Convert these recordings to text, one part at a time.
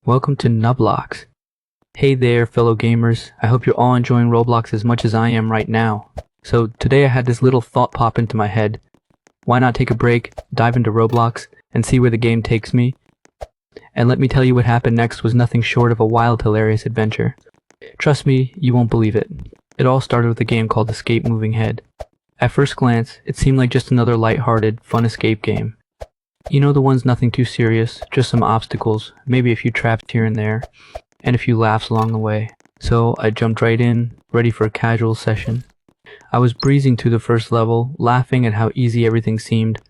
Welcome to Nubblox. Hey there, fellow gamers. I hope you're all enjoying Roblox as much as I am right now. So today I had this little thought pop into my head. Why not take a break, dive into Roblox, and see where the game takes me? And let me tell you, what happened next was nothing short of a wild, hilarious adventure. Trust me, you won't believe it. It all started with a game called Escape Moving Head. At first glance, it seemed like just another lighthearted, fun escape game. You know, the ones nothing too serious, just some obstacles, maybe a few traps here and there, and a few laughs along the way. So I jumped right in, ready for a casual session. I was breezing through the first level, laughing at how easy everything seemed.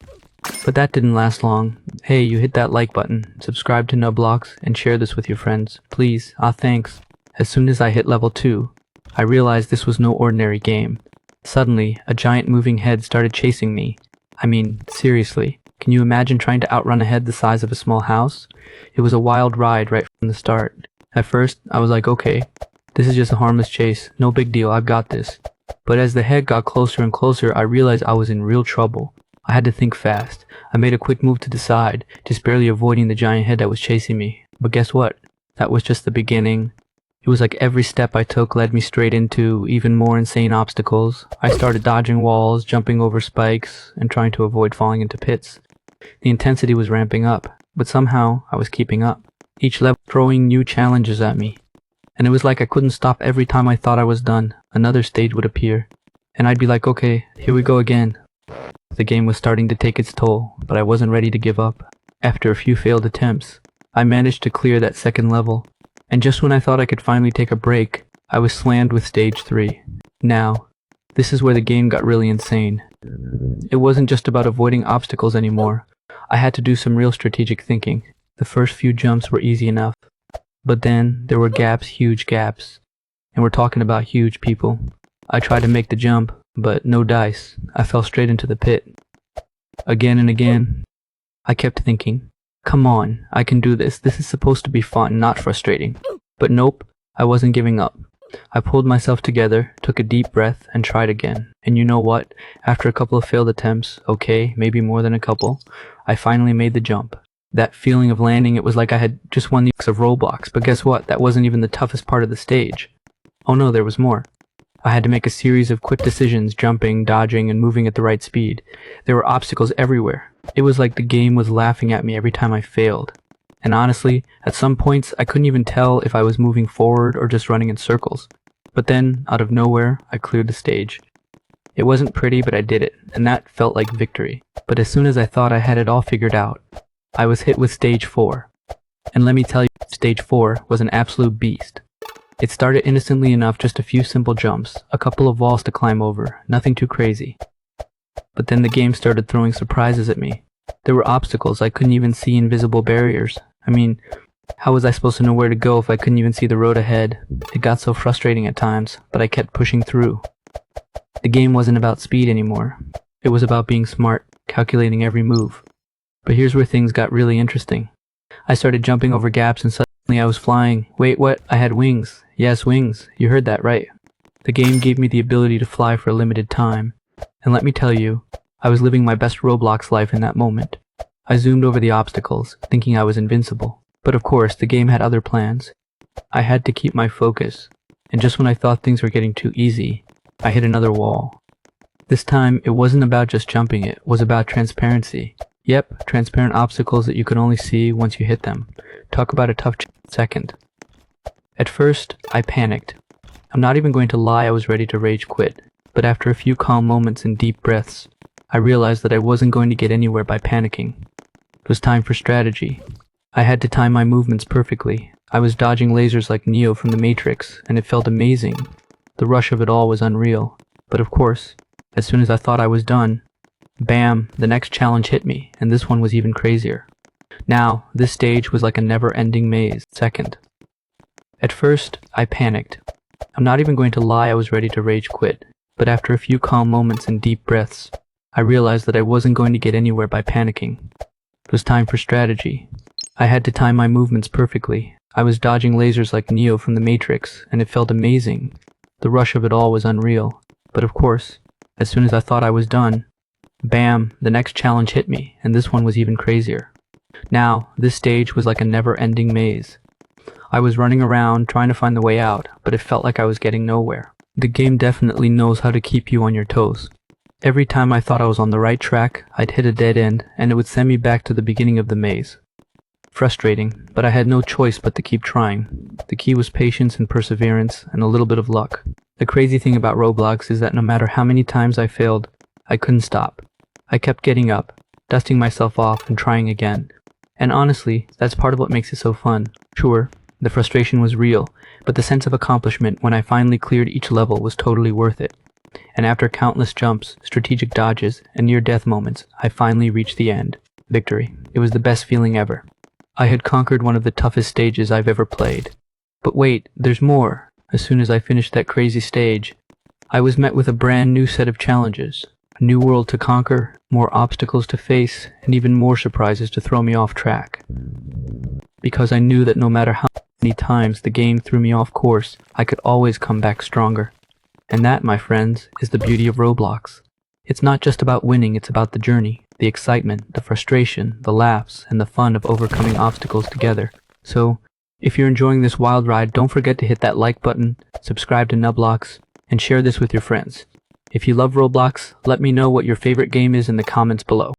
But that didn't last long. Hey, you hit that like button, subscribe to Nubblox, and share this with your friends. Please. Thanks. As soon as I hit level 2, I realized this was no ordinary game. Suddenly, a giant moving head started chasing me. I mean, seriously. Can you imagine trying to outrun a head the size of a small house? It was a wild ride right from the start. At first, I was like, okay, this is just a harmless chase. No big deal, I've got this. But as the head got closer and closer, I realized I was in real trouble. I had to think fast. I made a quick move to the side, just barely avoiding the giant head that was chasing me. But guess what? That was just the beginning. It was like every step I took led me straight into even more insane obstacles. I started dodging walls, jumping over spikes, and trying to avoid falling into pits. The intensity was ramping up, but somehow I was keeping up. Each level throwing new challenges at me. And it was like I couldn't stop. Every time I thought I was done, another stage would appear. And I'd be like, okay, here we go again. The game was starting to take its toll, but I wasn't ready to give up. After a few failed attempts, I managed to clear that second level. And just when I thought I could finally take a break, I was slammed with stage 3. Now, this is where the game got really insane. It wasn't just about avoiding obstacles anymore. I had to do some real strategic thinking. The first few jumps were easy enough. But then, there were gaps, huge gaps. And we're talking about huge people. I tried to make the jump, but no dice. I fell straight into the pit. Again and again, I kept thinking, come on, I can do this. This is supposed to be fun, not frustrating. But nope, I wasn't giving up. I pulled myself together, took a deep breath, and tried again. And you know what? After a couple of failed attempts, okay, maybe more than a couple, I finally made the jump. That feeling of landing, it was like I had just won the of Roblox. But guess what? That wasn't even the toughest part of the stage. Oh no, there was more. I had to make a series of quick decisions, jumping, dodging, and moving at the right speed. There were obstacles everywhere. It was like the game was laughing at me every time I failed. And honestly, at some points, I couldn't even tell if I was moving forward or just running in circles. But then, out of nowhere, I cleared the stage. It wasn't pretty, but I did it, and that felt like victory. But as soon as I thought I had it all figured out, I was hit with stage 4. And let me tell you, stage 4 was an absolute beast. It started innocently enough, just a few simple jumps, a couple of walls to climb over, nothing too crazy. But then the game started throwing surprises at me. There were obstacles, I couldn't even see invisible barriers. I mean, how was I supposed to know where to go if I couldn't even see the road ahead? It got so frustrating at times, but I kept pushing through. The game wasn't about speed anymore. It was about being smart, calculating every move. But here's where things got really interesting. I started jumping over gaps and suddenly I was flying. Wait, what? I had wings. Yes, wings. You heard that right. The game gave me the ability to fly for a limited time. And let me tell you, I was living my best Roblox life in that moment. I zoomed over the obstacles, thinking I was invincible. But of course, the game had other plans. I had to keep my focus. And just when I thought things were getting too easy, I hit another wall. This time, it wasn't about just jumping, it was about transparency. Yep, transparent obstacles that you could only see once you hit them. Talk about a tough second. At first, I panicked. I'm not even going to lie, I was ready to rage quit. But after a few calm moments and deep breaths, I realized that I wasn't going to get anywhere by panicking. It was time for strategy. I had to time my movements perfectly. I was dodging lasers like Neo from the Matrix, and it felt amazing. The rush of it all was unreal. But of course, as soon as I thought I was done, bam, the next challenge hit me, and this one was even crazier. Now, this stage was like a never-ending maze. Second. At first, I panicked. I'm not even going to lie, I was ready to rage quit. But after a few calm moments and deep breaths, I realized that I wasn't going to get anywhere by panicking. It was time for strategy. I had to time my movements perfectly. I was dodging lasers like Neo from the Matrix, and it felt amazing. The rush of it all was unreal. But of course, as soon as I thought I was done, bam, the next challenge hit me, and this one was even crazier. Now, this stage was like a never-ending maze. I was running around trying to find the way out, but it felt like I was getting nowhere. The game definitely knows how to keep you on your toes. Every time I thought I was on the right track, I'd hit a dead end, and it would send me back to the beginning of the maze. Frustrating, but I had no choice but to keep trying. The key was patience and perseverance, and a little bit of luck. The crazy thing about Roblox is that no matter how many times I failed, I couldn't stop. I kept getting up, dusting myself off, and trying again. And honestly, that's part of what makes it so fun. Sure, the frustration was real, but the sense of accomplishment when I finally cleared each level was totally worth it. And after countless jumps, strategic dodges, and near-death moments, I finally reached the end. Victory. It was the best feeling ever. I had conquered one of the toughest stages I've ever played. But wait, there's more. As soon as I finished that crazy stage, I was met with a brand new set of challenges. A new world to conquer, more obstacles to face, and even more surprises to throw me off track. Because I knew that no matter how many times the game threw me off course, I could always come back stronger. And that, my friends, is the beauty of Roblox. It's not just about winning, it's about the journey, the excitement, the frustration, the laughs, and the fun of overcoming obstacles together. So, if you're enjoying this wild ride, don't forget to hit that like button, subscribe to Nubblox, and share this with your friends. If you love Roblox, let me know what your favorite game is in the comments below.